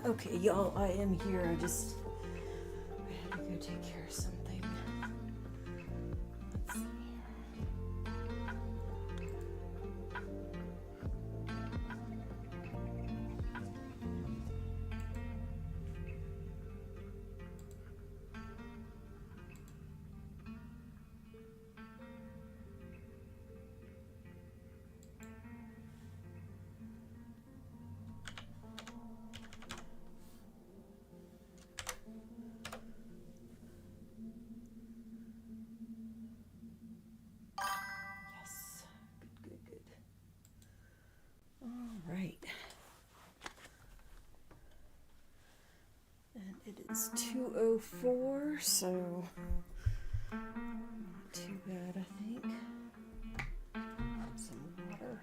Okay, y'all, I am here. I had to go take care of something. Let's see here. Yes. Good. All right. And it is 2:04, so not too bad, I think. Some water.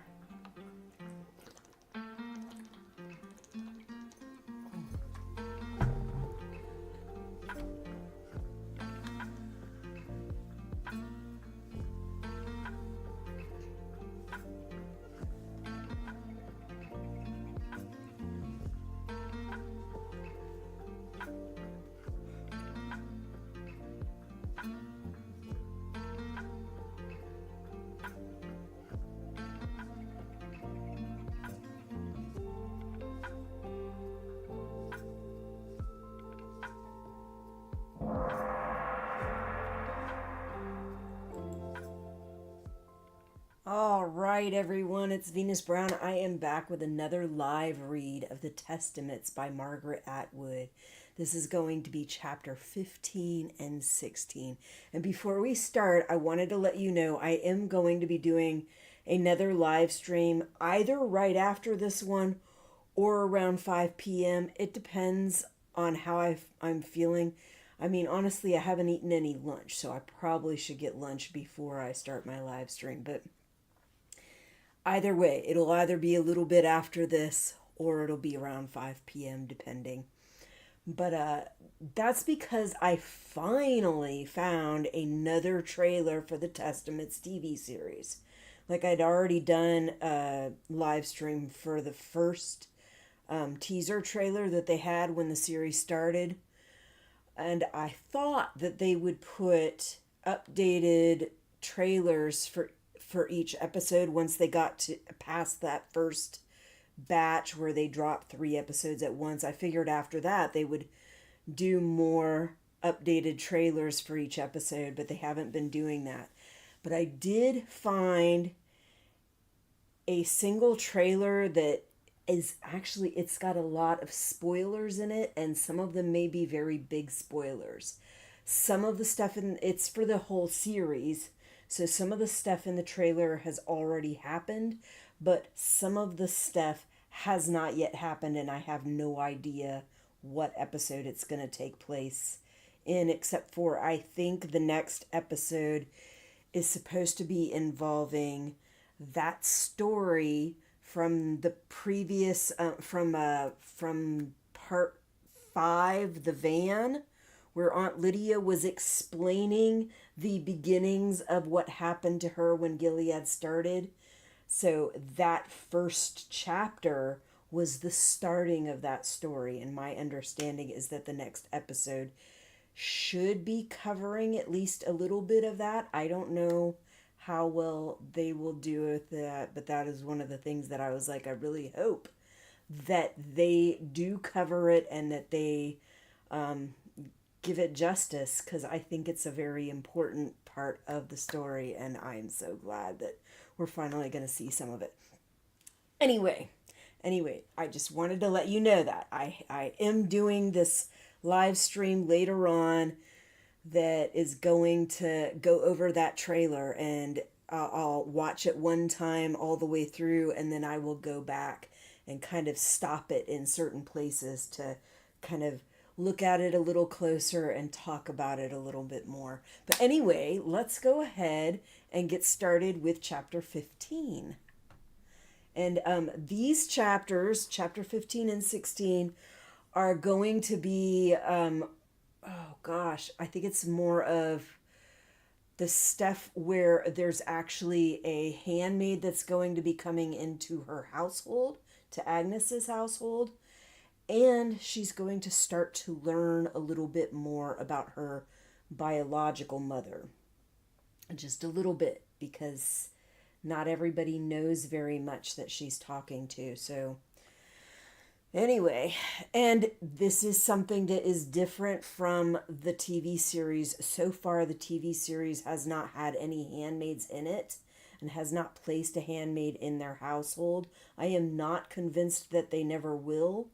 All right, everyone, it's Venus Brown. I am back with another live read of the Testaments by Margaret Atwood. This is going to be chapter 15 and 16. And before we start, I wanted to let you know I am going to be doing another live stream either right after this one or around 5 p.m. It depends on how I'm feeling. I mean, honestly, I haven't eaten any lunch, so I probably should get lunch before I start my live stream. But either way, it'll either be a little bit after this or it'll be around 5 p.m. depending. But that's because I finally found another trailer for the Testaments TV series. Like, I'd already done a live stream for the first teaser trailer that they had when the series started. And I thought that they would put updated trailers for each episode once they got to past that first batch where they dropped 3 episodes at once. I figured after that they would do more updated trailers for each episode, but they haven't been doing that. But I did find a single trailer that is actually, it's got a lot of spoilers in it, and some of them may be very big spoilers. Some of the stuff it's for the whole series, so some of the stuff in the trailer has already happened, but some of the stuff has not yet happened, and I have no idea what episode it's going to take place in, except for I think the next episode is supposed to be involving that story from the previous, from part 5, The Van, where Aunt Lydia was explaining the beginnings of what happened to her when Gilead started. So that first chapter was the starting of that story, and my understanding is that the next episode should be covering at least a little bit of that. I don't know how well they will do with that, but that is one of the things that I was like, I really hope that they do cover it and that they give it justice, because I think it's a very important part of the story, and I'm so glad that we're finally going to see some of it. Anyway, I just wanted to let you know that I am doing this live stream later on that is going to go over that trailer, and I'll watch it one time all the way through, and then I will go back and kind of stop it in certain places to kind of look at it a little closer and talk about it a little bit more. But anyway, let's go ahead and get started with chapter 15. And these chapters, chapter 15 and 16, are going to be, I think it's more of the stuff where there's actually a handmaid that's going to be coming into her household, to Agnes's household. And she's going to start to learn a little bit more about her biological mother. Just a little bit, because not everybody knows very much that she's talking to. So, anyway, and this is something that is different from the TV series. So far, the TV series has not had any handmaids in it and has not placed a handmaid in their household. I am not convinced that they never will.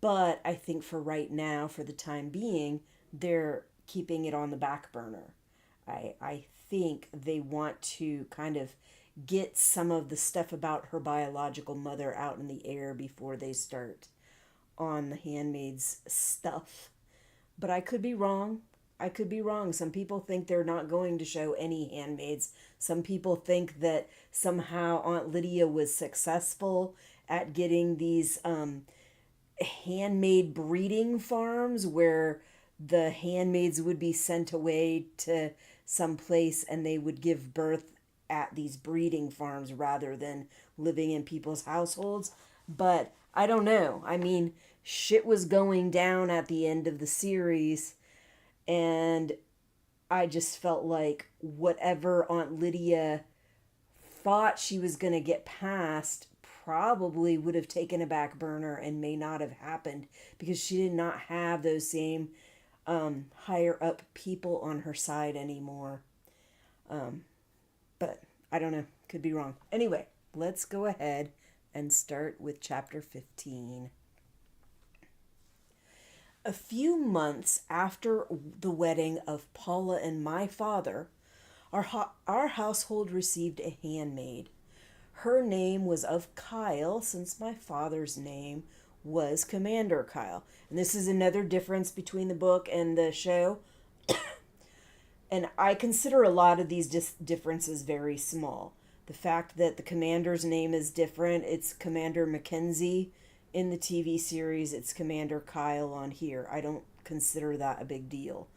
But I think for right now, for the time being, they're keeping it on the back burner. I think they want to kind of get some of the stuff about her biological mother out in the air before they start on the handmaid's stuff. But I could be wrong. I could be wrong. Some people think they're not going to show any handmaids. Some people think that somehow Aunt Lydia was successful at getting these handmaid breeding farms where the handmaids would be sent away to some place and they would give birth at these breeding farms rather than living in people's households. But I don't know. I mean, shit was going down at the end of the series, and I just felt like whatever Aunt Lydia thought she was going to get past probably would have taken a back burner and may not have happened because she did not have those same higher up people on her side anymore. But I don't know. Could be wrong. Anyway, let's go ahead and start with chapter 15. A few months after the wedding of Paula and my father, our household received a handmaid. Her name was of Kyle, since my father's name was Commander Kyle. And this is another difference between the book and the show. And I consider a lot of these differences very small. The fact that the commander's name is different, it's Commander Mackenzie in the TV series, it's Commander Kyle on here. I don't consider that a big deal.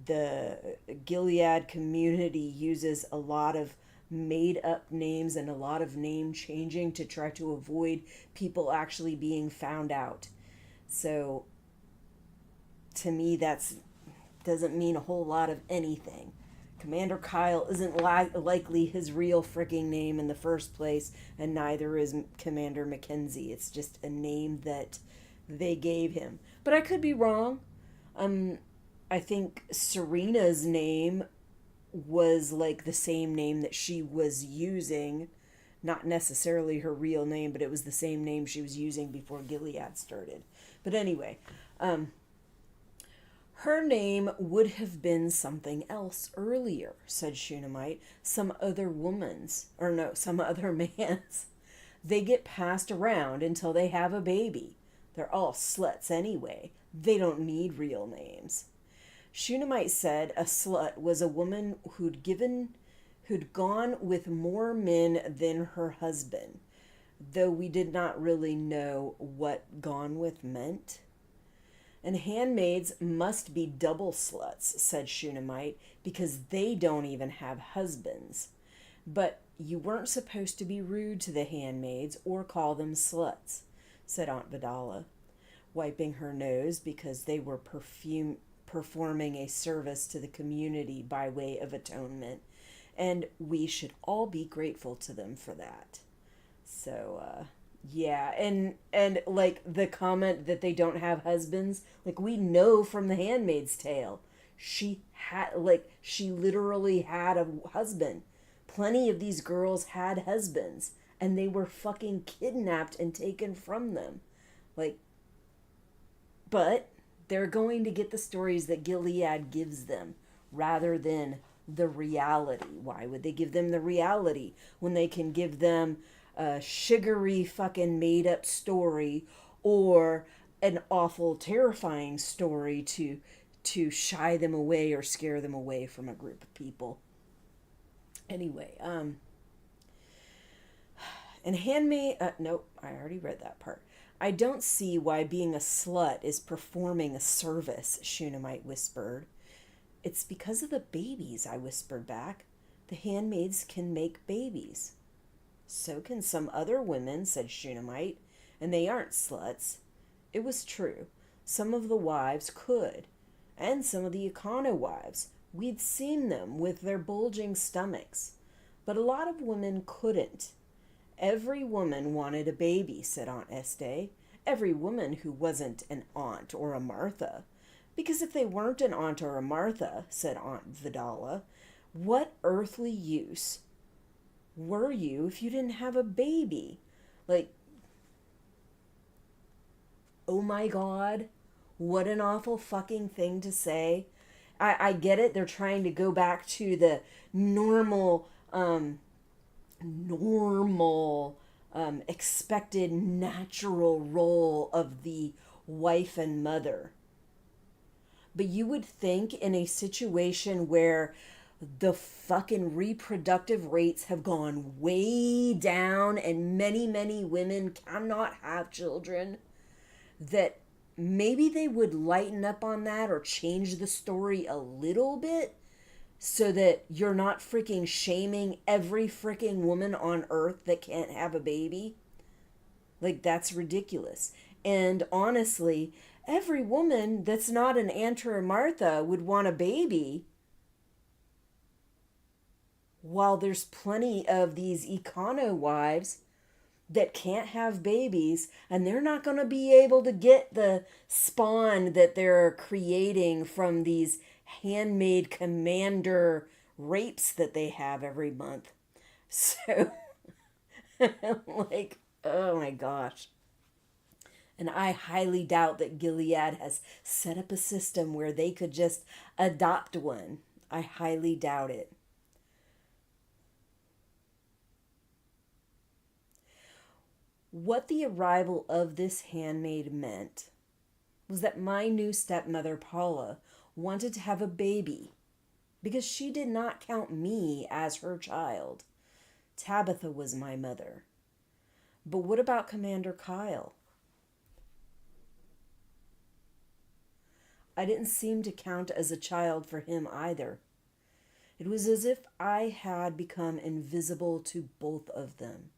The Gilead community uses a lot of made up names and a lot of name changing to try to avoid people actually being found out. So to me, that's doesn't mean a whole lot of anything. Commander Kyle isn't likely his real freaking name in the first place, and neither is Commander Mackenzie. It's just a name that they gave him. But I could be wrong. I think Serena's name was like the same name that she was using. Not necessarily her real name, but it was the same name she was using before Gilead started. But anyway, her name would have been something else earlier, said Shunammite. Some other woman's, or no, some other man's. They get passed around until they have a baby. They're all sluts anyway. They don't need real names. Shunammite said a slut was a woman who'd gone with more men than her husband, though we did not really know what gone with meant. And handmaids must be double sluts, said Shunammite, because they don't even have husbands. But you weren't supposed to be rude to the handmaids or call them sluts, said Aunt Vidala, wiping her nose because they were performing a service to the community by way of atonement, and we should all be grateful to them for that. So, yeah, and like the comment that they don't have husbands, like we know from The Handmaid's Tale, she literally had a husband. Plenty of these girls had husbands, and they were fucking kidnapped and taken from them. But they're going to get the stories that Gilead gives them rather than the reality. Why would they give them the reality when they can give them a sugary fucking made up story or an awful terrifying story to shy them away or scare them away from a group of people? Anyway, and handmaid, nope, I already read that part. I don't see why being a slut is performing a service, Shunammite whispered. It's because of the babies, I whispered back. The handmaids can make babies. So can some other women, said Shunammite, and they aren't sluts. It was true. Some of the wives could, and some of the Econo wives. We'd seen them with their bulging stomachs. But a lot of women couldn't. Every woman wanted a baby, said Aunt Este. Every woman who wasn't an Aunt or a Martha. Because if they weren't an Aunt or a Martha, said Aunt Vidala, what earthly use were you if you didn't have a baby? Like, oh my God, what an awful fucking thing to say. I get it. They're trying to go back to the normal, expected natural role of the wife and mother. But you would think in a situation where the fucking reproductive rates have gone way down and many, many women cannot have children, that maybe they would lighten up on that or change the story a little bit so that you're not freaking shaming every freaking woman on earth that can't have a baby. Like, that's ridiculous. And honestly, every woman that's not an Aunt or a Martha would want a baby, while there's plenty of these Econo wives that can't have babies, and they're not going to be able to get the spawn that they're creating from these handmaid commander rapes that they have every month. So, like, oh my gosh. And I highly doubt that Gilead has set up a system where they could just adopt one. I highly doubt it. What the arrival of this handmaid meant was that my new stepmother, Paula, wanted to have a baby because she did not count me as her child. Tabitha was my mother. But what about Commander Kyle? I didn't seem to count as a child for him either. It was as if I had become invisible to both of them.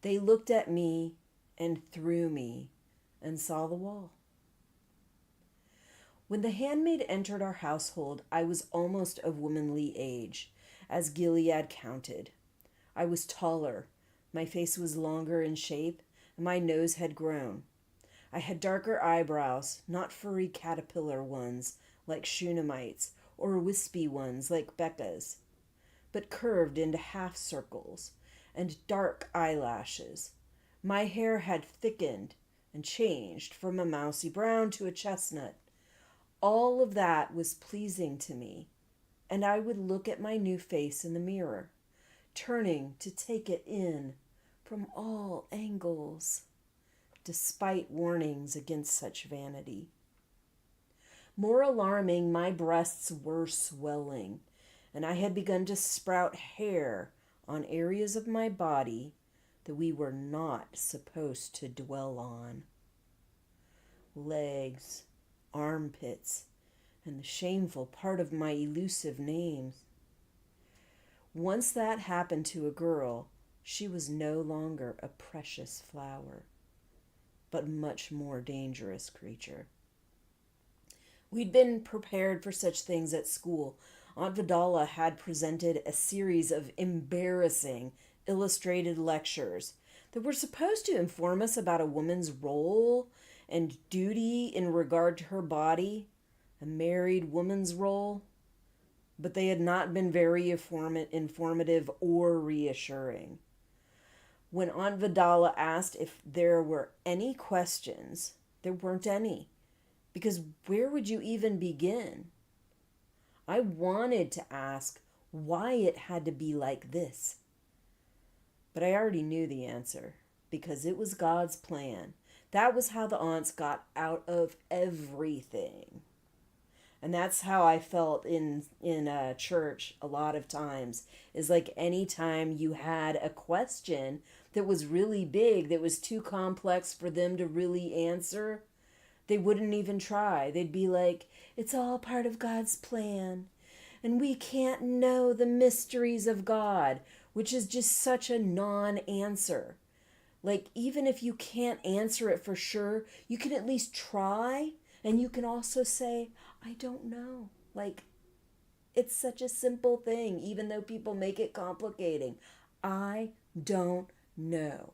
They looked at me and through me and saw the wall. When the handmaid entered our household, I was almost of womanly age, as Gilead counted. I was taller, my face was longer in shape, and my nose had grown. I had darker eyebrows, not furry caterpillar ones like Shunammite's, or wispy ones like Becca's, but curved into half circles, and dark eyelashes. My hair had thickened and changed from a mousy brown to a chestnut. All of that was pleasing to me, and I would look at my new face in the mirror, turning to take it in from all angles, despite warnings against such vanity. More alarming, my breasts were swelling, and I had begun to sprout hair on areas of my body that we were not supposed to dwell on. Legs, armpits, and the shameful part of my elusive names. Once that happened to a girl, she was no longer a precious flower, but a much more dangerous creature. We'd been prepared for such things at school. Aunt Vidala had presented a series of embarrassing illustrated lectures that were supposed to inform us about a woman's role and duty in regard to her body, a married woman's role, but they had not been very informative or reassuring. When Aunt Vidala asked if there were any questions, there weren't any, because where would you even begin? I wanted to ask why it had to be like this. But I already knew the answer, because it was God's plan. That was how the aunts got out of everything. And that's how I felt in church a lot of times, is like any time you had a question that was really big, that was too complex for them to really answer, they wouldn't even try. They'd be like, it's all part of God's plan, and we can't know the mysteries of God, which is just such a non-answer. Like, even if you can't answer it for sure, you can at least try. And you can also say, I don't know. Like, it's such a simple thing, even though people make it complicating. I don't know.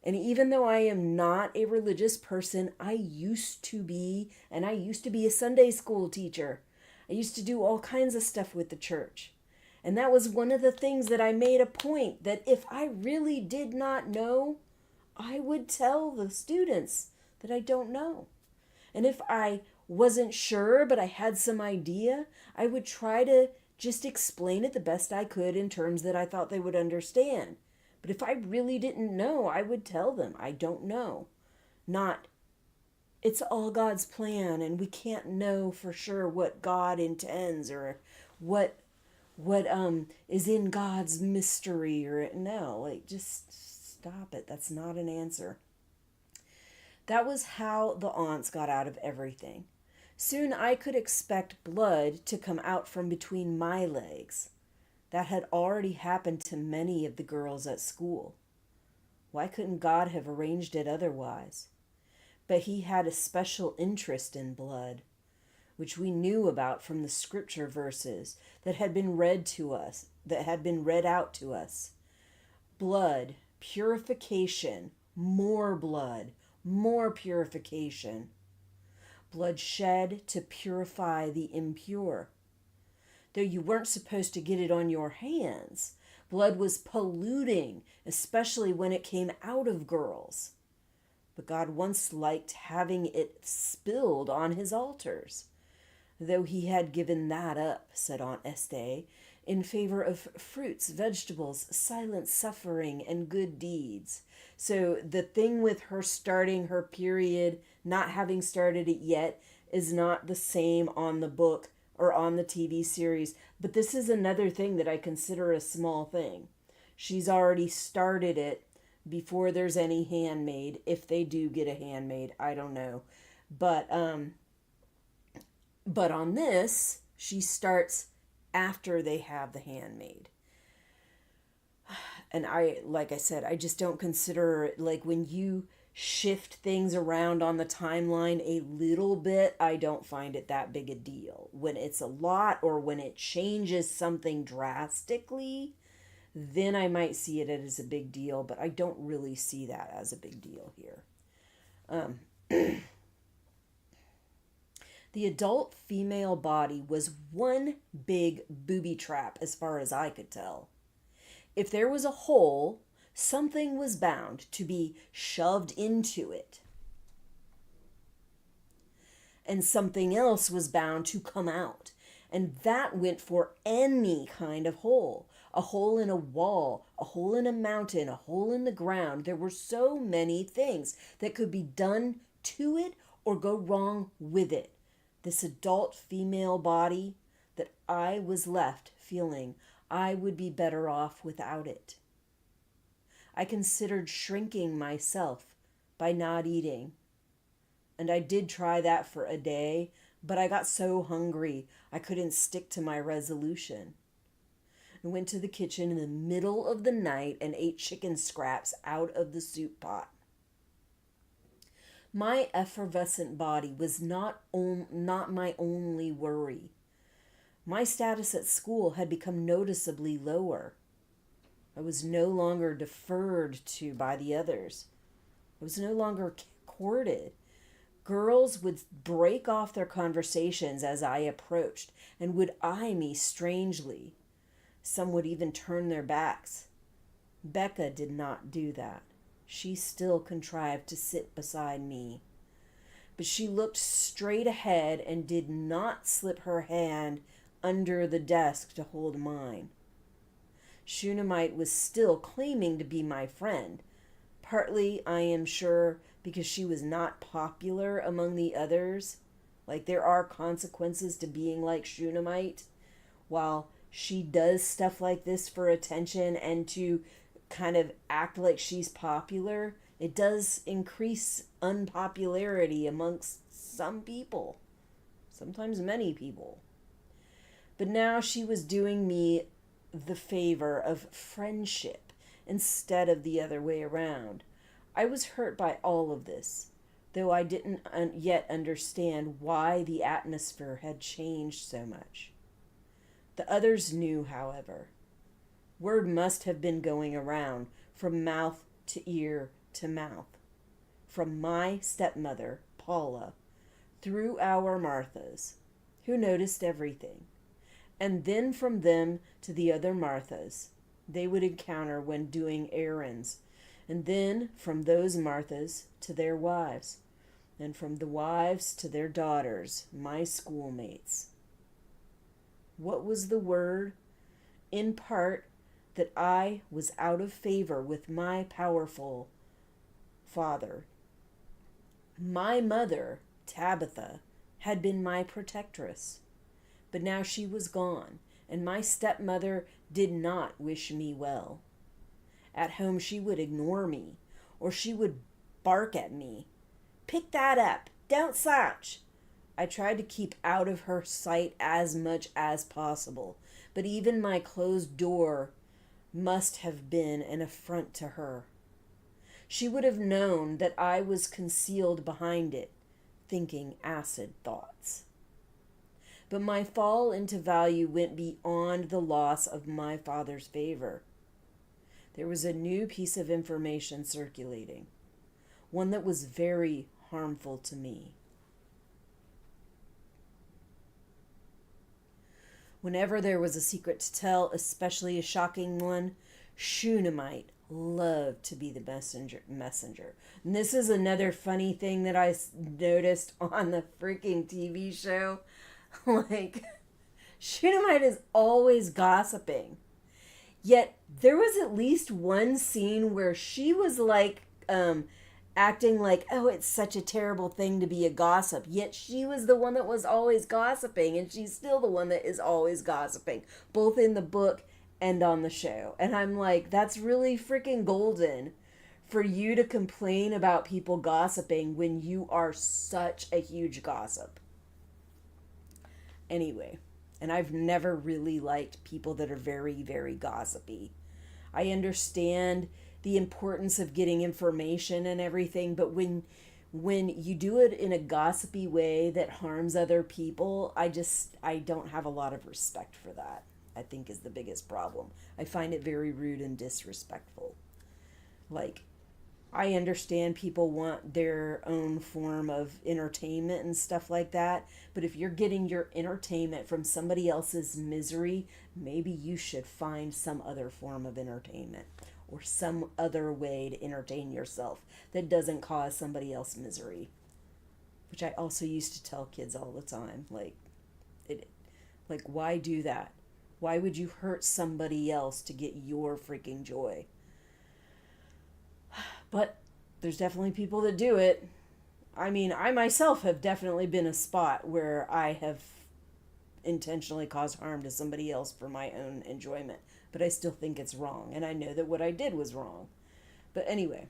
And even though I am not a religious person, I used to be, and I used to be a Sunday school teacher. I used to do all kinds of stuff with the church. And that was one of the things that I made a point that if I really did not know, I would tell the students that I don't know. And if I wasn't sure, but I had some idea, I would try to just explain it the best I could in terms that I thought they would understand. But if I really didn't know, I would tell them, I don't know. Not, it's all God's plan and we can't know for sure what God intends or what is in God's mystery or no, like just stop it. That's not an answer. That was how the aunts got out of everything. Soon I could expect blood to come out from between my legs. That had already happened to many of the girls at school. Why couldn't God have arranged it otherwise? But he had a special interest in blood, which we knew about from the scripture verses that had been read to us, that had been read out to us. Blood, purification, more blood, more purification. Blood shed to purify the impure. Though you weren't supposed to get it on your hands, blood was polluting, especially when it came out of girls. But God once liked having it spilled on his altars, though he had given that up, said Aunt Estee, in favor of fruits, vegetables, silent suffering, and good deeds. So the thing with her starting her period, not having started it yet, is not the same on the book or on the TV series. But this is another thing that I consider a small thing. She's already started it before there's any handmaid. If they do get a handmaid, I don't know. But on this, she starts after they have the handmaid. And like I said, I just don't consider, like, when you shift things around on the timeline a little bit, I don't find it that big a deal. When it's a lot or when it changes something drastically, then I might see it as a big deal, but I don't really see that as a big deal here. The adult female body was one big booby trap as far as I could tell. If there was a hole, something was bound to be shoved into it. And something else was bound to come out. And that went for any kind of hole. A hole in a wall, a hole in a mountain, a hole in the ground. There were so many things that could be done to it or go wrong with it. This adult female body that I was left feeling I would be better off without it. I considered shrinking myself by not eating. And I did try that for a day, but I got so hungry I couldn't stick to my resolution. I went to the kitchen in the middle of the night and ate chicken scraps out of the soup pot. My effervescent body was not my only worry. My status at school had become noticeably lower. I was no longer deferred to by the others. I was no longer courted. Girls would break off their conversations as I approached and would eye me strangely. Some would even turn their backs. Becca did not do that. She still contrived to sit beside me. But she looked straight ahead and did not slip her hand under the desk to hold mine. Shunammite was still claiming to be my friend, partly, I am sure, because she was not popular among the others. Like, there are consequences to being like Shunammite. While she does stuff like this for attention and to kind of act like she's popular, it does increase unpopularity amongst some people, sometimes many people. But now she was doing me the favor of friendship instead of the other way around. I was hurt by all of this, though I didn't yet understand why the atmosphere had changed so much. The others knew, however. Word must have been going around from mouth to ear to mouth, from my stepmother, Paula, through our Marthas, who noticed everything, and then from them to the other Marthas they would encounter when doing errands, and then from those Marthas to their wives, and from the wives to their daughters, my schoolmates. What was the word? In part, that I was out of favor with my powerful father. My mother, Tabitha, had been my protectress, but now she was gone, and my stepmother did not wish me well. At home she would ignore me, or she would bark at me. Pick that up, don't slouch. I tried to keep out of her sight as much as possible, but even my closed door must have been an affront to her. She would have known that I was concealed behind it, thinking acid thoughts. But my fall into value went beyond the loss of my father's favor. There was a new piece of information circulating, one that was very harmful to me. Whenever there was a secret to tell, especially a shocking one, Shunammite loved to be the messenger. And this is another funny thing that I noticed on the freaking TV show. Like, Shunammite is always gossiping. Yet there was at least one scene where she was like, acting like, oh, it's such a terrible thing to be a gossip. Yet she was the one that was always gossiping, and she's still the one that is always gossiping, both in the book and on the show. And I'm like, that's really freaking golden for you to complain about people gossiping when you are such a huge gossip. Anyway, and I've never really liked people that are very, very gossipy. I understand the importance of getting information and everything, but when you do it in a gossipy way that harms other people, I don't have a lot of respect for that. I think is the biggest problem. I find it very rude and disrespectful. Like, I understand people want their own form of entertainment and stuff like that, but if you're getting your entertainment from somebody else's misery, maybe you should find some other form of entertainment or some other way to entertain yourself that doesn't cause somebody else misery. Which I also used to tell kids all the time, like why do that? Why would you hurt somebody else to get your freaking joy? But there's definitely people that do it. I mean, I myself have definitely been a spot where I have intentionally caused harm to somebody else for my own enjoyment. But I still think it's wrong. And I know that what I did was wrong. But anyway,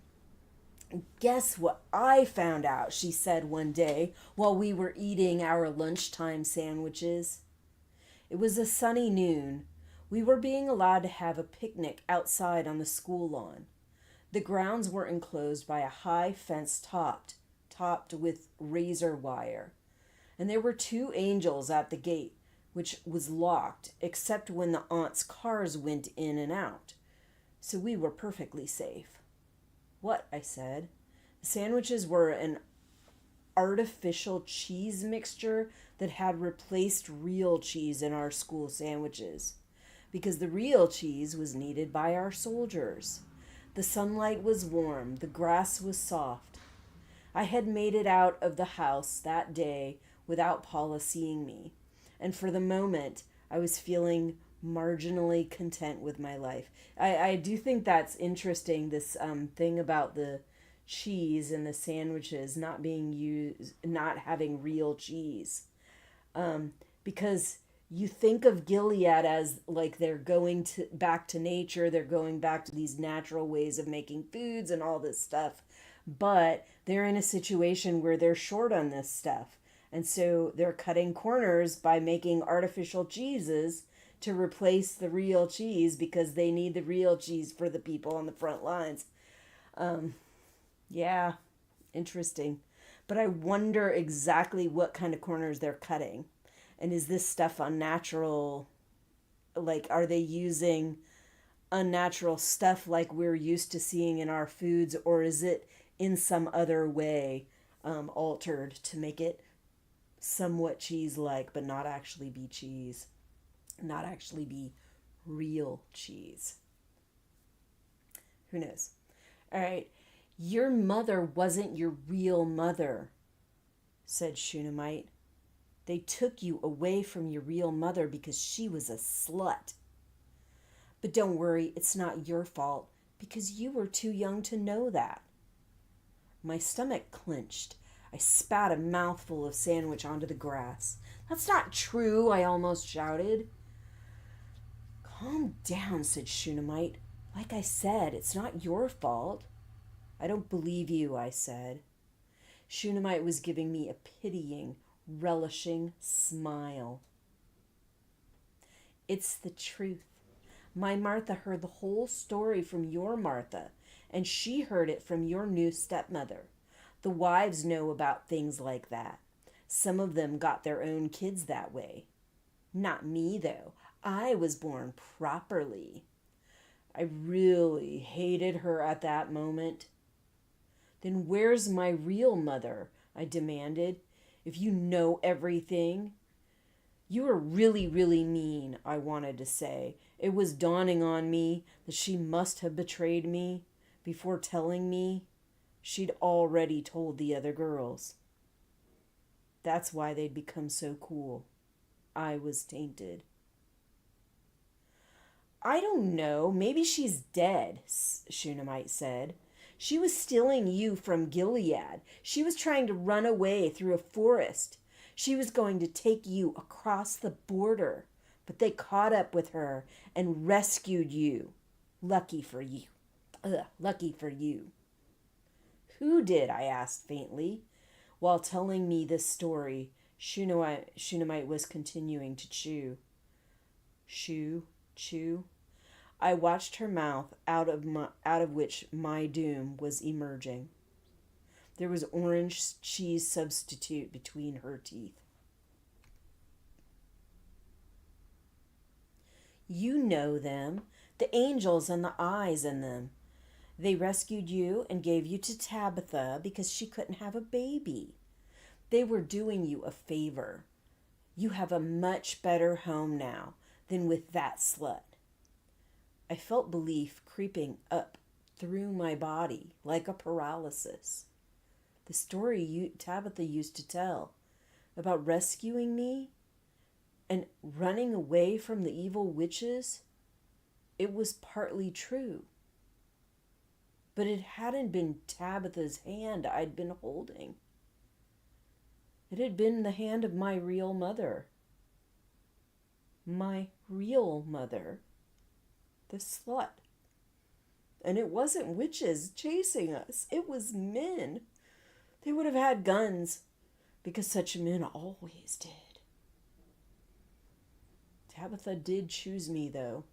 guess what I found out, she said one day while we were eating our lunchtime sandwiches. It was a sunny noon. We were being allowed to have a picnic outside on the school lawn. The grounds were enclosed by a high fence topped with razor wire. And there were 2 angels at the gate, which was locked, except when the aunts' cars went in and out. So we were perfectly safe. What? I said. The sandwiches were an artificial cheese mixture that had replaced real cheese in our school sandwiches, because the real cheese was needed by our soldiers. The sunlight was warm, the grass was soft. I had made it out of the house that day without Paula seeing me, and for the moment I was feeling marginally content with my life. I do think that's interesting, this thing about the cheese and the sandwiches not being used, not having real cheese. Because you think of Gilead as like they're going back to nature, they're going back to these natural ways of making foods and all this stuff, but they're in a situation where they're short on this stuff. And so they're cutting corners by making artificial cheeses to replace the real cheese because they need the real cheese for the people on the front lines. Yeah, interesting. But I wonder exactly what kind of corners they're cutting. And is this stuff unnatural? Like, are they using unnatural stuff like we're used to seeing in our foods, or is it in some other way altered to make it somewhat cheese-like, but not actually be cheese, not actually be real cheese? Who knows? All right. Your mother wasn't your real mother, said Shunammite. They took you away from your real mother because she was a slut. But don't worry, it's not your fault because you were too young to know that. My stomach clenched. I spat a mouthful of sandwich onto the grass. That's not true, I almost shouted. Calm down, said Shunammite. Like I said, it's not your fault. I don't believe you, I said. Shunammite was giving me a pitying, relishing smile. It's the truth. My Martha heard the whole story from your Martha, and she heard it from your new stepmother. The wives know about things like that. Some of them got their own kids that way. Not me, though. I was born properly. I really hated her at that moment. Then where's my real mother? I demanded. If you know everything. You were really, really mean, I wanted to say. It was dawning on me that she must have betrayed me. Before telling me, she'd already told the other girls. That's why they'd become so cool. I was tainted. I don't know. Maybe she's dead, Shunammite said. She was stealing you from Gilead. She was trying to run away through a forest. She was going to take you across the border, but they caught up with her and rescued you. Lucky for you. Lucky for you. Who did? I asked faintly. While telling me this story, Shunammite was continuing to chew. Chew. I watched her mouth out of which my doom was emerging. There was orange cheese substitute between her teeth. You know them, the angels and the eyes in them. They rescued you and gave you to Tabitha because she couldn't have a baby. They were doing you a favor. You have a much better home now than with that slut. I felt belief creeping up through my body like a paralysis. The story Tabitha used to tell about rescuing me and running away from the evil witches, it was partly true. But it hadn't been Tabitha's hand I'd been holding. It had been the hand of my real mother. My real mother. The slut. And it wasn't witches chasing us. It was men. They would have had guns, because such men always did. Tabitha did choose me, though.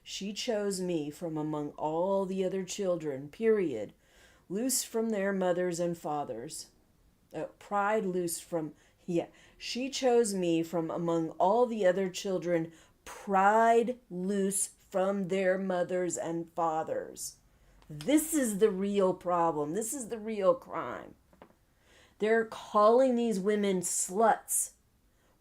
She chose me from among all the other children, period, loose from their mothers and fathers. She chose me from among all the other children, pried loose from their mothers and fathers. This is the real problem. This is the real crime. They're calling these women sluts.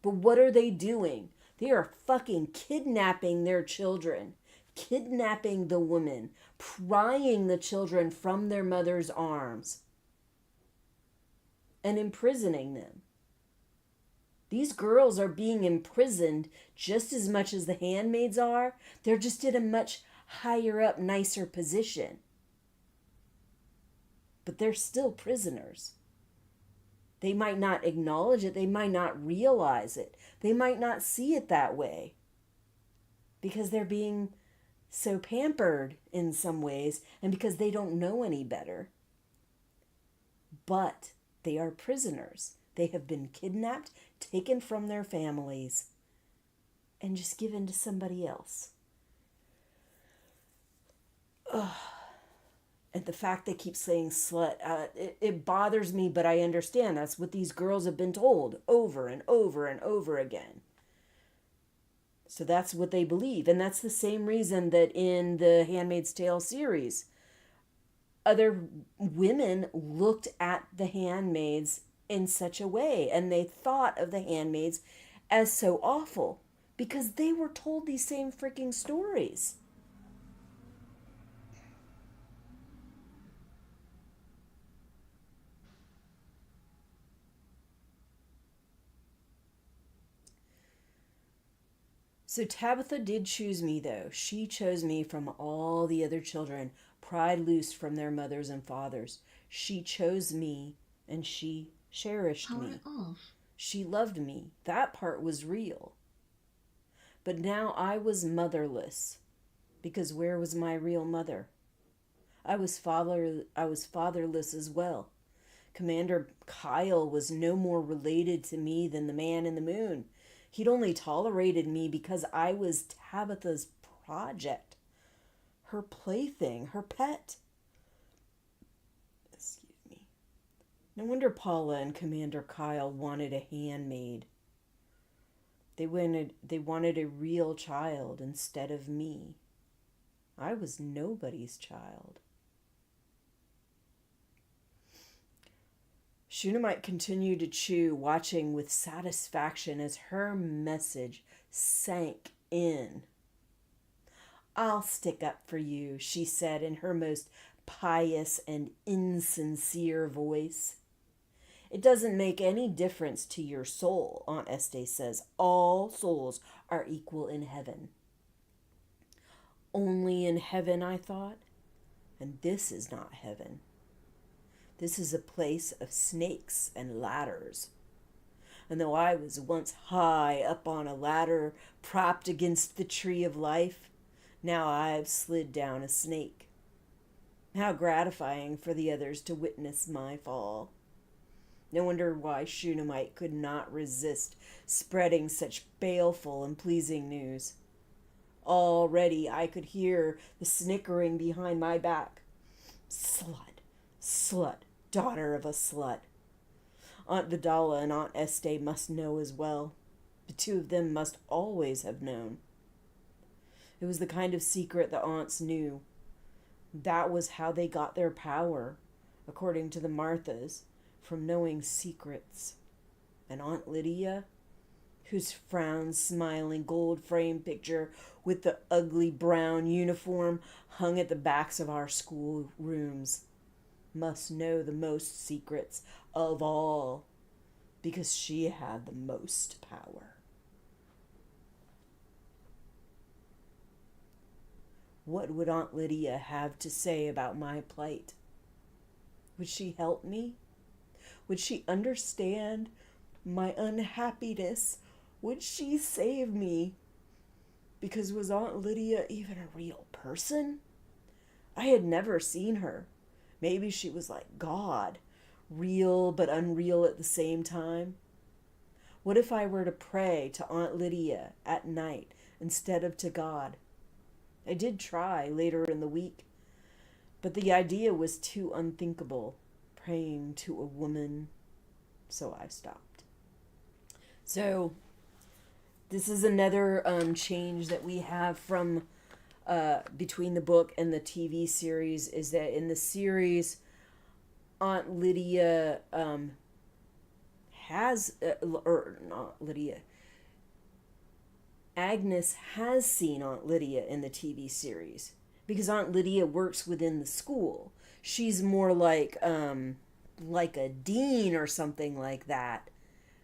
But what are they doing? They are fucking kidnapping their children, kidnapping the women, prying the children from their mother's arms, and imprisoning them. These girls are being imprisoned just as much as the handmaids are. They're just in a much higher up, nicer position. But they're still prisoners. They might not acknowledge it. They might not realize it. They might not see it that way because they're being so pampered in some ways and because they don't know any better. But they are prisoners. They have been kidnapped, taken from their families, and just given to somebody else. Ugh. And the fact they keep saying slut, it bothers me, but I understand. That's what these girls have been told over and over and over again. So that's what they believe. And that's the same reason that in the Handmaid's Tale series, other women looked at the handmaids in such a way, and they thought of the handmaids as so awful because they were told these same freaking stories. So Tabitha did choose me, though. She chose me from all the other children, pried loose from their mothers and fathers. She chose me, and she cherished me. She loved me. That part was real. But now I was motherless, because where was my real mother? I was fatherless as well. Commander Kyle was no more related to me than the man in the moon. He'd only tolerated me because I was Tabitha's project, her plaything, her pet. Excuse me. No wonder Paula and Commander Kyle wanted a handmaid. They wanted a real child instead of me. I was nobody's child. Shunammite continued to chew, watching with satisfaction as her message sank in. "I'll stick up for you," she said in her most pious and insincere voice. "It doesn't make any difference to your soul," Aunt Este says. "All souls are equal in heaven." Only in heaven, I thought. And this is not heaven. This is a place of snakes and ladders. And though I was once high up on a ladder, propped against the tree of life, now I've slid down a snake. How gratifying for the others to witness my fall. No wonder why Shunammite could not resist spreading such baleful and pleasing news. Already I could hear the snickering behind my back. Slut, slut, daughter of a slut. Aunt Vidala and Aunt Este must know as well. The two of them must always have known. It was the kind of secret the aunts knew. That was how they got their power, according to the Marthas, from knowing secrets. And Aunt Lydia, whose frown-smiling gold-framed picture with the ugly brown uniform hung at the backs of our school rooms, must know the most secrets of all, because she had the most power. What would Aunt Lydia have to say about my plight? Would she help me? Would she understand my unhappiness? Would she save me? Because was Aunt Lydia even a real person? I had never seen her. Maybe she was like God, real but unreal at the same time. What if I were to pray to Aunt Lydia at night instead of to God? I did try later in the week, but the idea was too unthinkable, praying to a woman, so I stopped. So this is another change that we have from between the book and the TV series, is that in the series, Aunt Lydia Agnes has seen Aunt Lydia in the TV series because Aunt Lydia works within the school. She's more like a dean or something like that,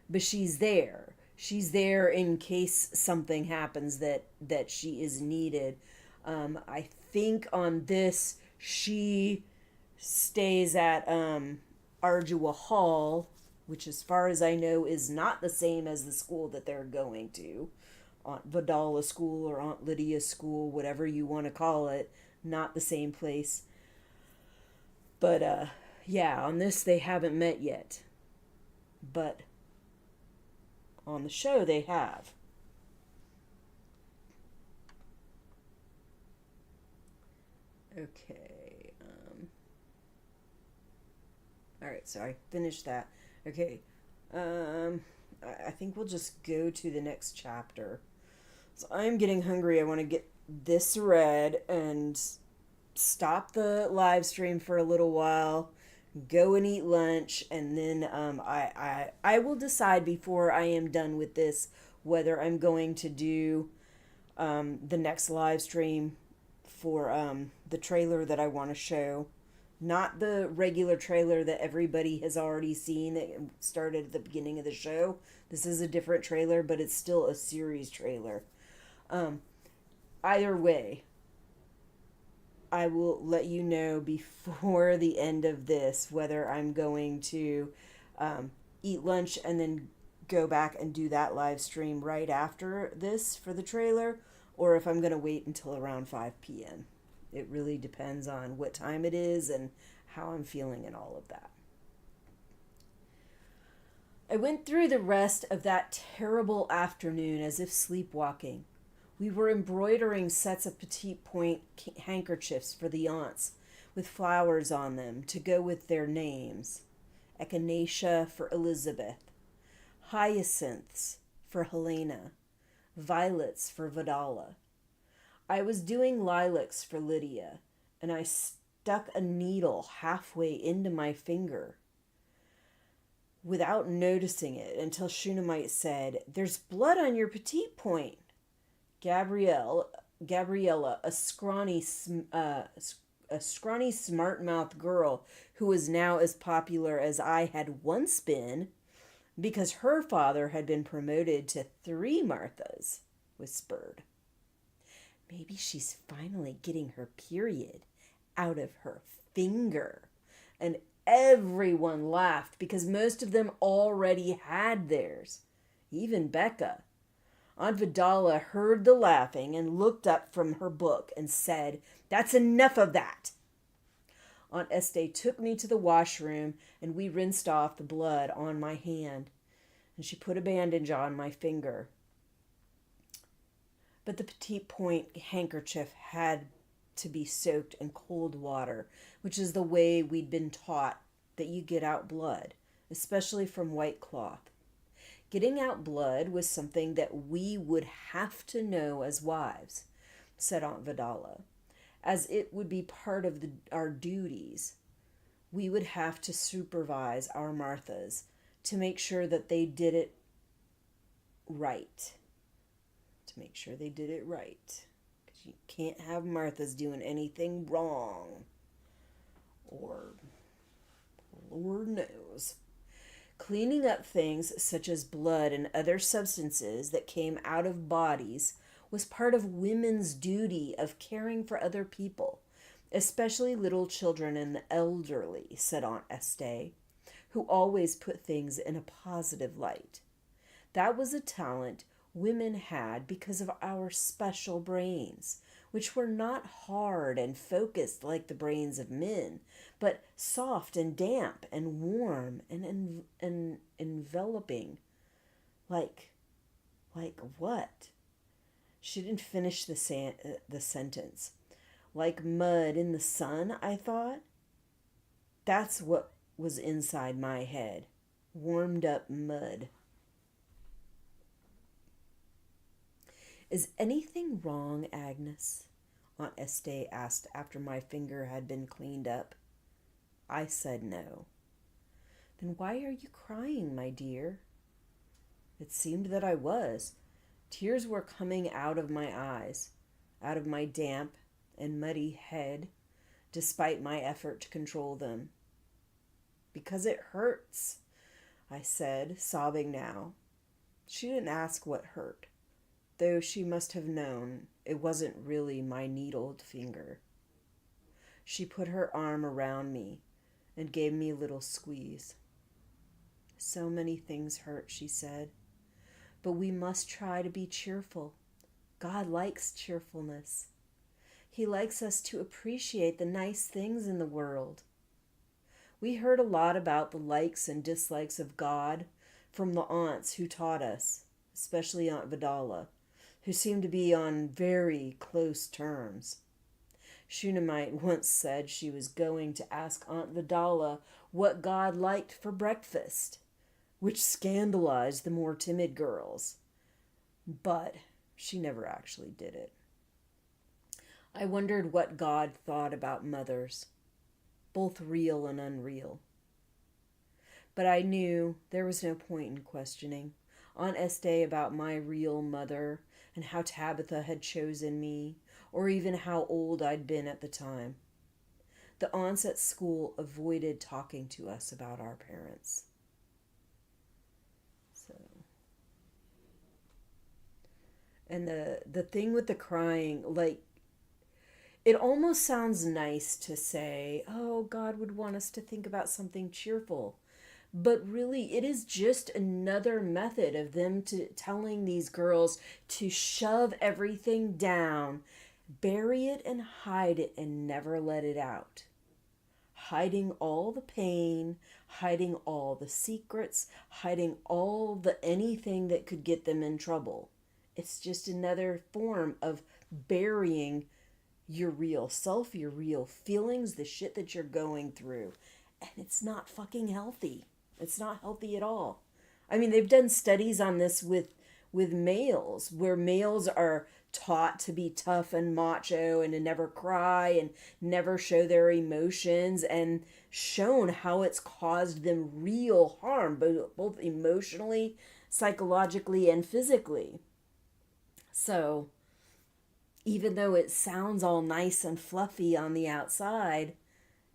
but she's there. She's there in case something happens that she is needed. I think on this, she stays at Ardua Hall, which as far as I know is not the same as the school that they're going to. Aunt Vidala School or Aunt Lydia School, whatever you want to call it, not the same place. But yeah, on this they haven't met yet. But on the show they have. Okay. All right, so I finished that. Okay. I think we'll just go to the next chapter. So I'm getting hungry. I want to get this read and stop the live stream for a little while, go and eat lunch, and then I will decide before I am done with this whether I'm going to do the next live stream for the trailer that I want to show. Not the regular trailer that everybody has already seen that started at the beginning of the show. This is a different trailer, but it's still a series trailer. Either way, I will let you know before the end of this whether I'm going to eat lunch and then go back and do that live stream right after this for the trailer, or if I'm going to wait until around 5 p.m. It really depends on what time it is and how I'm feeling and all of that. I went through the rest of that terrible afternoon as if sleepwalking. We were embroidering sets of petite point handkerchiefs for the aunts with flowers on them to go with their names. Echinacea for Elizabeth, hyacinths for Helena, violets for Vidala. I was doing lilacs for Lydia, and I stuck a needle halfway into my finger without noticing it until Shunammite said, "There's blood on your petite point." Gabriella, a scrawny, smart-mouthed girl who was now as popular as I had once been because her father had been promoted to 3 Marthas, whispered. Maybe she's finally getting her period out of her finger. And everyone laughed because most of them already had theirs, even Becca. Aunt Vidala heard the laughing and looked up from her book and said, "That's enough of that." Aunt Estee took me to the washroom and we rinsed off the blood on my hand, and she put a bandage on my finger. But the petite point handkerchief had to be soaked in cold water, which is the way we'd been taught that you get out blood, especially from white cloth. Getting out blood was something that we would have to know as wives, said Aunt Vidala, as it would be part of our duties. We would have to supervise our Marthas to make sure that they did it right. Because you can't have Marthas doing anything wrong. Or, Lord knows. Cleaning up things such as blood and other substances that came out of bodies was part of women's duty of caring for other people, especially little children and the elderly, said Aunt Estee, who always put things in a positive light. That was a talent women had because of our special brains, which were not hard and focused like the brains of men, but soft and damp and warm and enveloping. Like what? She didn't finish the sentence. Like mud in the sun, I thought. That's what was inside my head. Warmed up mud. Is anything wrong, Agnes? Aunt Estee asked after my finger had been cleaned up. I said no. Then why are you crying, my dear? It seemed that I was. Tears were coming out of my eyes, out of my damp and muddy head, despite my effort to control them. Because it hurts, I said, sobbing now. She didn't ask what hurt, though she must have known it wasn't really my needled finger. She put her arm around me and gave me a little squeeze. So many things hurt, she said, but we must try to be cheerful. God likes cheerfulness. He likes us to appreciate the nice things in the world. We heard a lot about the likes and dislikes of God from the aunts who taught us, especially Aunt Vidala, who seemed to be on very close terms. Shunammite once said she was going to ask Aunt Vidala what God liked for breakfast, which scandalized the more timid girls. But she never actually did it. I wondered what God thought about mothers, both real and unreal. But I knew there was no point in questioning Aunt Estee about my real mother and how Tabitha had chosen me, or even how old I'd been at the time. The aunts at school avoided talking to us about our parents. So, and the thing with the crying, like, it almost sounds nice to say, oh, God would want us to think about something cheerful. But really, it is just another method of them telling these girls to shove everything down, bury it and hide it and never let it out. Hiding all the pain, hiding all the secrets, hiding all the anything that could get them in trouble. It's just another form of burying your real self, your real feelings, the shit that you're going through. And it's not fucking healthy. It's not healthy at all. I mean, they've done studies on this with males, where males are taught to be tough and macho and to never cry and never show their emotions, and shown how it's caused them real harm, both emotionally, psychologically, and physically. So, even though it sounds all nice and fluffy on the outside,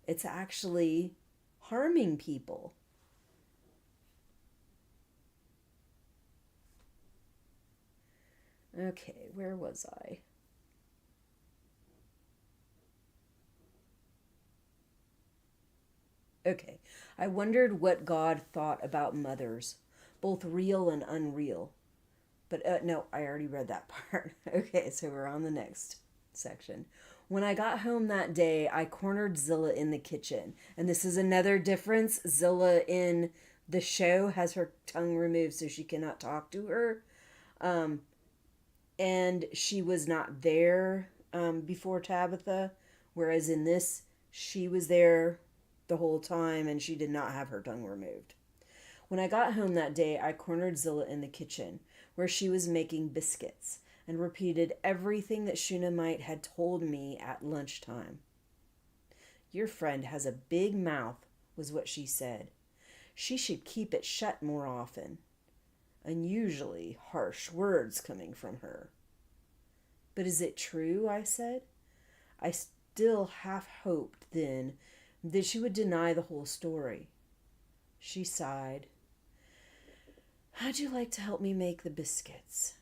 it's actually harming people. Okay, where was I? Okay, I wondered what God thought about mothers, both real and unreal. But no, I already read that part. Okay, so we're on the next section. When I got home that day, I cornered Zilla in the kitchen. And this is another difference. Zilla in the show has her tongue removed so she cannot talk to her. And she was not there before Tabitha, whereas in this, she was there the whole time and she did not have her tongue removed. When I got home that day, I cornered Zilla in the kitchen, where she was making biscuits, and repeated everything that Shunammite had told me at lunchtime. Your friend has a big mouth, was what she said. She should keep it shut more often. Unusually harsh words coming from her. But is it true? I said. I still half hoped then that she would deny the whole story. She sighed. How'd you like to help me make the biscuits?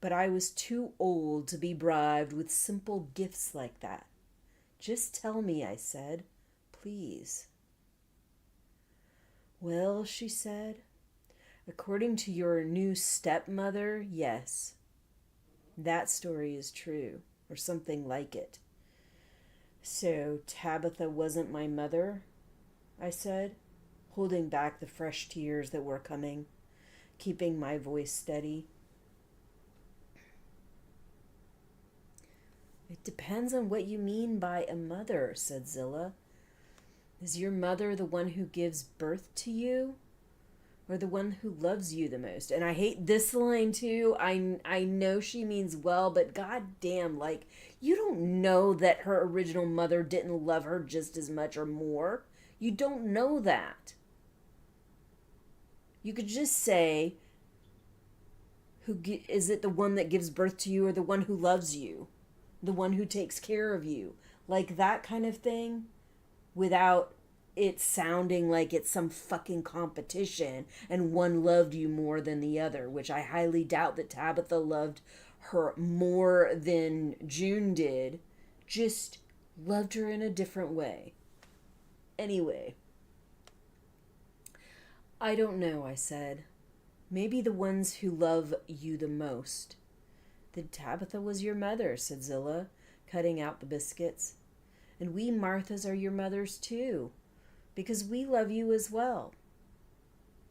But I was too old to be bribed with simple gifts like that. Just tell me, I said. Please. Well, she said, according to your new stepmother, yes. That story is true, or something like it. So Tabitha wasn't my mother, I said, holding back the fresh tears that were coming, keeping my voice steady. It depends on what you mean by a mother, said Zilla. Is your mother the one who gives birth to you, or the one who loves you the most? And I hate this line too. I know she means well, but goddamn, like, you don't know that her original mother didn't love her just as much or more. You don't know that. You could just say, is it the one that gives birth to you or the one who loves you? The one who takes care of you? Like that kind of thing, without it sounding like it's some fucking competition and one loved you more than the other, which I highly doubt that Tabitha loved her more than June did, just loved her in a different way. Anyway, I don't know, I said. Maybe the ones who love you the most. Then Tabitha was your mother, said Zilla, cutting out the biscuits. And we Marthas are your mothers too, because we love you as well,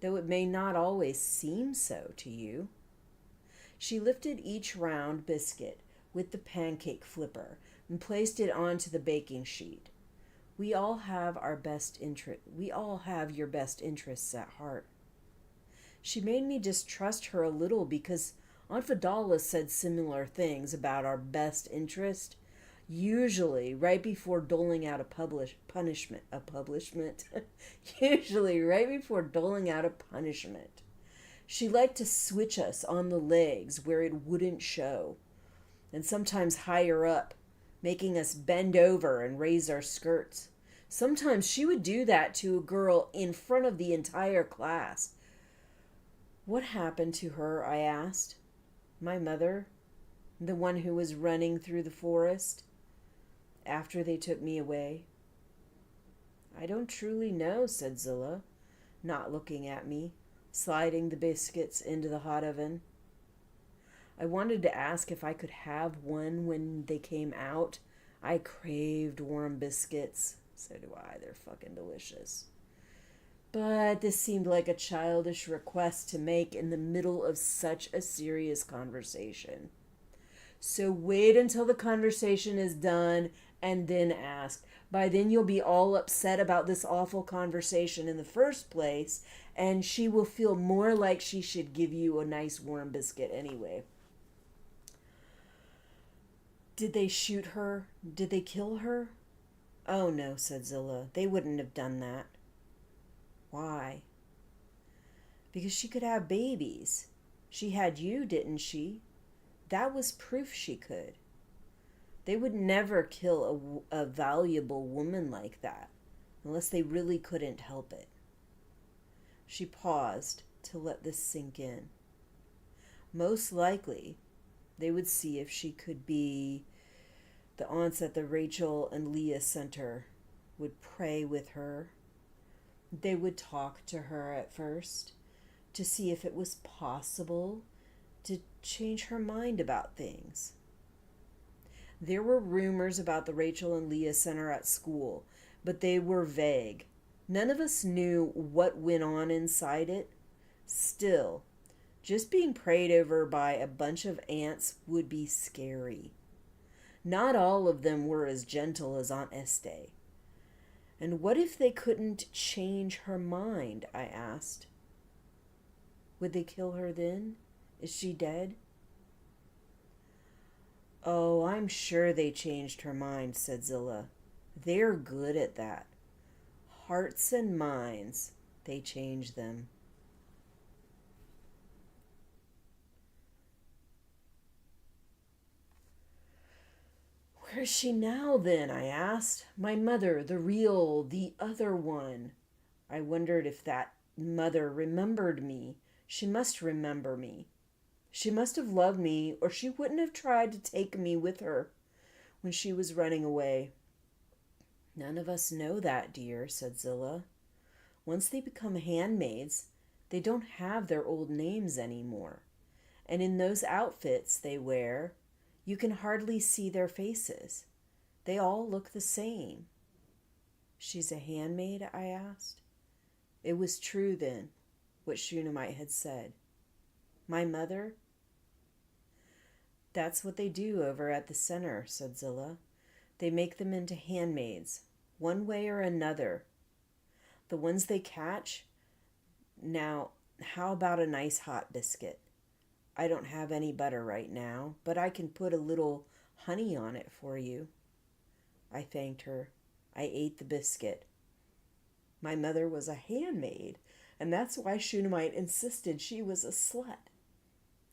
though it may not always seem so to you. She lifted each round biscuit with the pancake flipper, and placed it onto the baking sheet. We all have your best interests at heart. She made me distrust her a little because Aunt Fidala said similar things about our best interest, usually right before doling out usually right before doling out a punishment. She liked to switch us on the legs where it wouldn't show, and sometimes higher up, making us bend over and raise our skirts. Sometimes she would do that to a girl in front of the entire class. What happened to her? I asked. My mother, the one who was running through the forest after they took me away. I don't truly know, said Zilla, not looking at me, sliding the biscuits into the hot oven. I wanted to ask if I could have one when they came out. I craved warm biscuits. So do I. They're fucking delicious. But this seemed like a childish request to make in the middle of such a serious conversation. So wait until the conversation is done and then ask. By then you'll be all upset about this awful conversation in the first place, and she will feel more like she should give you a nice warm biscuit anyway. Did they shoot her? Did they kill her? Oh no, said Zilla. They wouldn't have done that. Why? Because she could have babies. She had you, didn't she? That was proof she could. They would never kill a valuable woman like that, unless they really couldn't help it. She paused to let this sink in. Most likely, they would see if she could be the aunts at the Rachel and Leah Center would pray with her. They would talk to her at first to see if it was possible to change her mind about things. There were rumors about the Rachel and Leah Center at school, but they were vague. None of us knew what went on inside it. Still, just being prayed over by a bunch of aunts would be scary. Not all of them were as gentle as Aunt Estee. And what if they couldn't change her mind? I asked. Would they kill her then? Is she dead? Oh, I'm sure they changed her mind, said Zilla. They're good at that. Hearts and minds, they change them. Where is she now, then? I asked. My mother, the other one. I wondered if that mother remembered me. She must remember me. She must have loved me, or she wouldn't have tried to take me with her when she was running away. None of us know that, dear, said Zilla. Once they become handmaids, they don't have their old names anymore. And in those outfits they wear, you can hardly see their faces. They all look the same. She's a handmaid? I asked. It was true then, what Shunammite had said. My mother? That's what they do over at the center, said Zilla. They make them into handmaids, one way or another. The ones they catch? Now, how about a nice hot biscuit? I don't have any butter right now, but I can put a little honey on it for you. I thanked her. I ate the biscuit. My mother was a handmaid, and that's why Shunammite insisted she was a slut.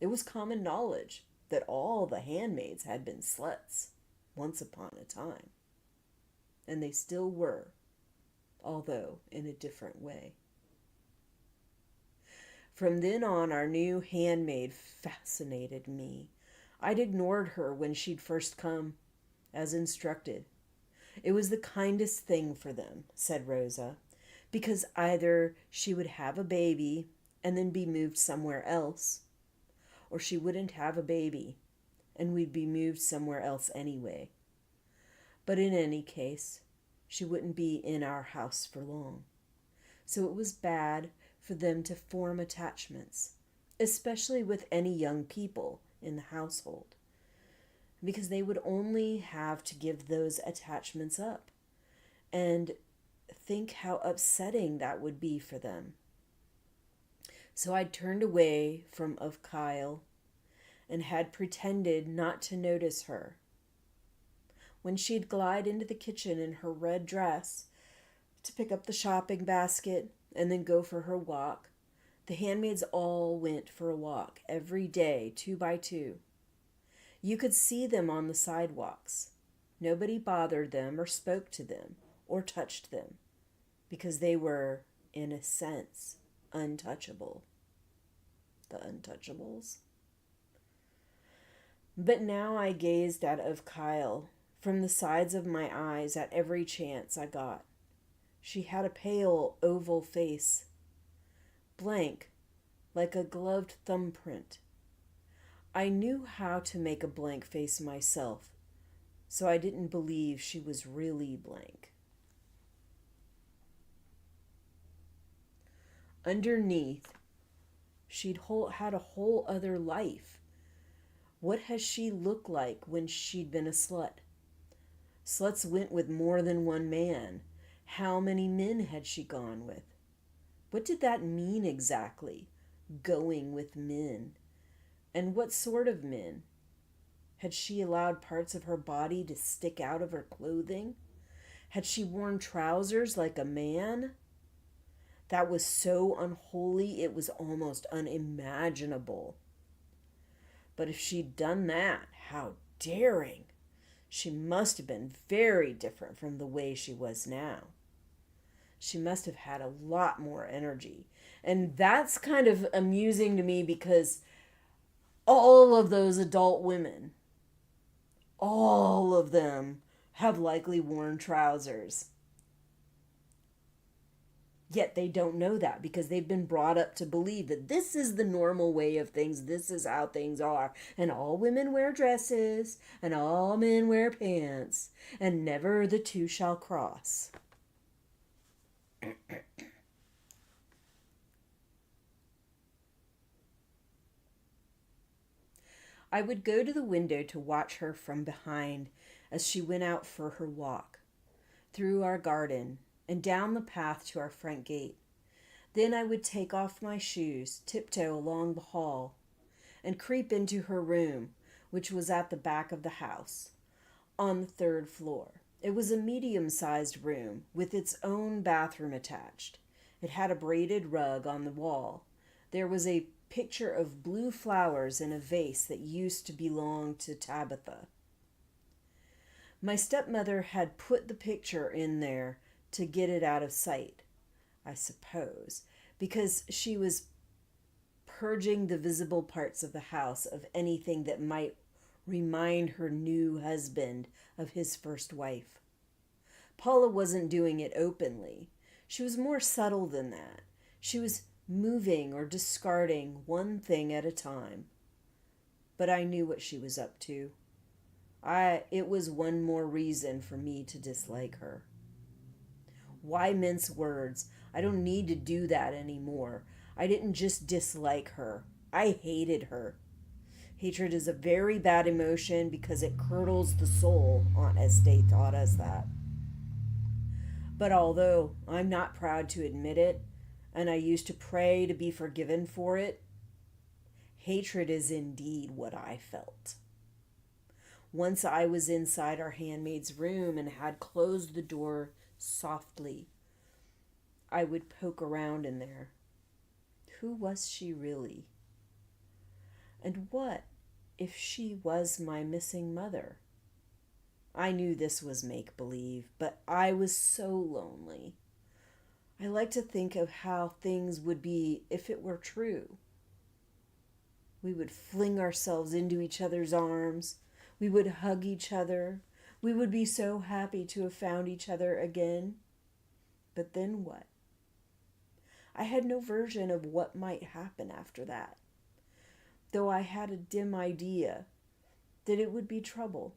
It was common knowledge that all the handmaids had been sluts once upon a time. And they still were, although in a different way. From then on, our new handmaid fascinated me. I'd ignored her when she'd first come, as instructed. It was the kindest thing for them, said Rosa, because either she would have a baby and then be moved somewhere else, or she wouldn't have a baby and we'd be moved somewhere else anyway. But in any case, she wouldn't be in our house for long. So it was bad for them to form attachments, especially with any young people in the household. because they would only have to give those attachments up. And think how upsetting that would be for them. So I turned away from of Kyle and had pretended not to notice her. When she'd glide into the kitchen in her red dress to pick up the shopping basket and then go for her walk, the handmaids all went for a walk every day, 2 by 2. You could see them on the sidewalks. Nobody bothered them or spoke to them or touched them because they were, in a sense, untouchable. The untouchables. But now I gazed at of Kyle from the sides of my eyes at every chance I got. She had a pale, oval face, blank, like a gloved thumbprint. I knew how to make a blank face myself, so I didn't believe she was really blank. Underneath, she'd had a whole other life. What has she looked like when she'd been a slut? Sluts went with more than one man. How many men had she gone with? What did that mean exactly, going with men? And what sort of men? Had she allowed parts of her body to stick out of her clothing? Had she worn trousers like a man? That was so unholy, it was almost unimaginable. But if she'd done that, how daring! She must have been very different from the way she was now. She must have had a lot more energy. And that's kind of amusing to me because all of those adult women, all of them have likely worn trousers. Yet they don't know that because they've been brought up to believe that this is the normal way of things. This is how things are. And all women wear dresses and all men wear pants and never the two shall cross. I would go to the window to watch her from behind as she went out for her walk, through our garden and down the path to our front gate. Then I would take off my shoes, tiptoe along the hall, and creep into her room, which was at the back of the house, on the 3rd floor. It was a medium-sized room with its own bathroom attached. It had a braided rug on the wall. There was a picture of blue flowers in a vase that used to belong to Tabitha. My stepmother had put the picture in there to get it out of sight, I suppose, because she was purging the visible parts of the house of anything that might remind her new husband of his first wife. Paula wasn't doing it openly. She was more subtle than that. She was moving or discarding one thing at a time. But I knew what she was up to. It was one more reason for me to dislike her. Why mince words? I don't need to do that anymore. I didn't just dislike her. I hated her. Hatred is a very bad emotion because it curdles the soul. Aunt Estee taught us that. But although I'm not proud to admit it, and I used to pray to be forgiven for it, hatred is indeed what I felt. Once I was inside our handmaid's room and had closed the door softly. I would poke around in there. Who was she really? And what if she was my missing mother? I knew this was make-believe, but I was so lonely. I like to think of how things would be if it were true. We would fling ourselves into each other's arms. We would hug each other. We would be so happy to have found each other again. But then what? I had no version of what might happen after that, though I had a dim idea that it would be trouble.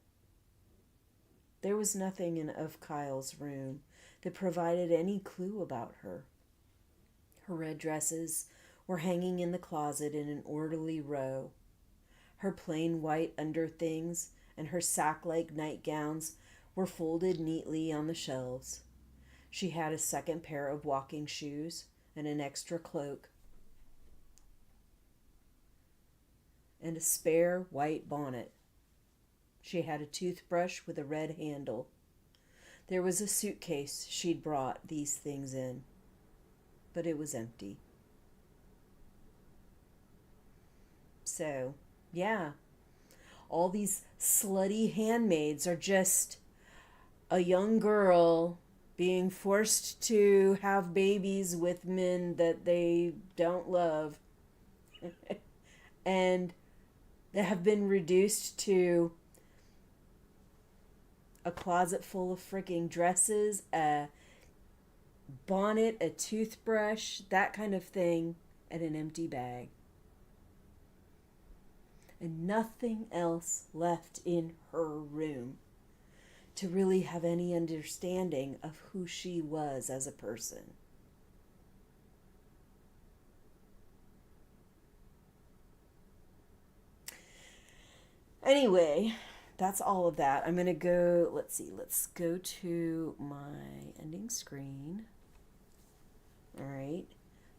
There was nothing in of Kyle's room that provided any clue about her. Her red dresses were hanging in the closet in an orderly row. Her plain white underthings and her sack-like nightgowns were folded neatly on the shelves. She had a second pair of walking shoes and an extra cloak, and a spare white bonnet. She had a toothbrush with a red handle. There was a suitcase she'd brought these things in, but it was empty. So, yeah, all these slutty handmaids are just a young girl being forced to have babies with men that they don't love. And they have been reduced to a closet full of freaking dresses, a bonnet, a toothbrush, that kind of thing, and an empty bag. And nothing else left in her room to really have any understanding of who she was as a person. Anyway, that's all of that. I'm going to go, let's go to my ending screen. All right.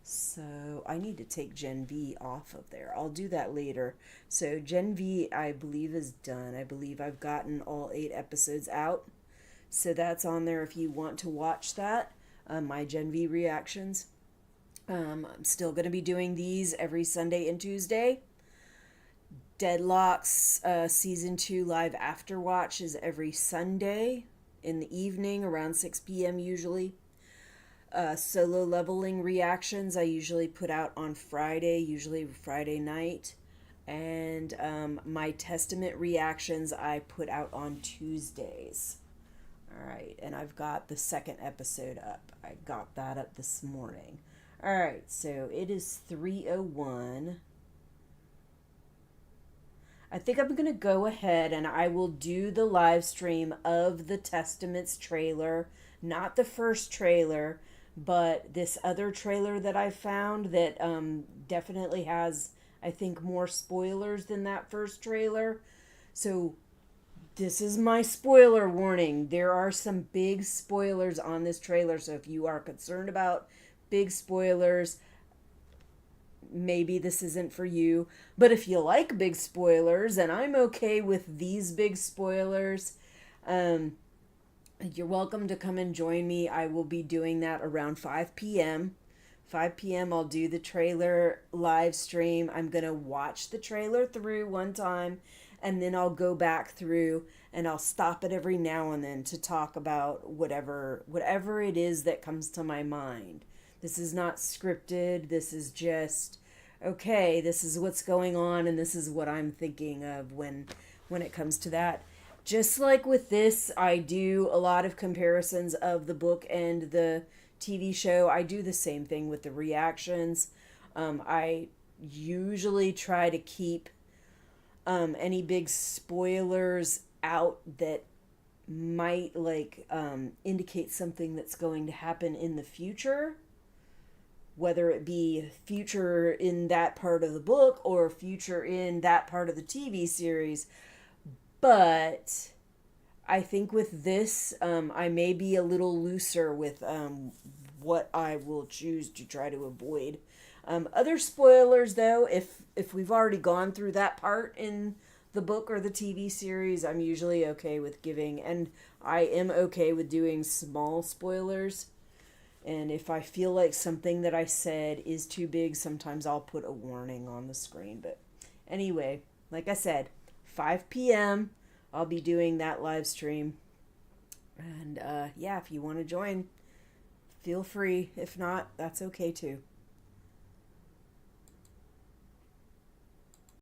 So I need to take Gen V off of there. I'll do that later. So Gen V, I believe, is done. I believe I've gotten all 8 episodes out. So that's on there if you want to watch that. My Gen V reactions. I'm still going to be doing these every Sunday and Tuesday. Deadlock's Season 2 live afterwatch is every Sunday in the evening around 6 p.m. usually. Solo leveling reactions I usually put out on Friday, usually Friday night. And my Testament reactions I put out on Tuesdays. Alright, and I've got the second episode up. I got that up this morning. Alright, so it is 3:01. I think I'm going to go ahead and I will do the live stream of the Testaments trailer. Not the first trailer, but this other trailer that I found that definitely has, I think, more spoilers than that first trailer. So this is my spoiler warning. There are some big spoilers on this trailer. So if you are concerned about big spoilers, maybe this isn't for you. But if you like big spoilers, and I'm okay with these big spoilers, you're welcome to come and join me. I will be doing that around 5 p.m. 5 p.m. I'll do the trailer live stream. I'm going to watch the trailer through one time, and then I'll go back through and I'll stop it every now and then to talk about whatever it is that comes to my mind. This is not scripted. This is just, okay, this is what's going on, and this is what I'm thinking of when it comes to that. Just like with this, I do a lot of comparisons of the book and the TV show. I do the same thing with the reactions. I usually try to keep any big spoilers out that might indicate something that's going to happen in the future, whether it be future in that part of the book or future in that part of the TV series. But I think with this, I may be a little looser with what I will choose to try to avoid. Other spoilers, though, if we've already gone through that part in the book or the TV series, I'm usually okay with giving, and I am okay with doing small spoilers. And if I feel like something that I said is too big, sometimes I'll put a warning on the screen. But anyway, like I said, 5 p.m. I'll be doing that live stream. And yeah, if you want to join, feel free. If not, that's okay too.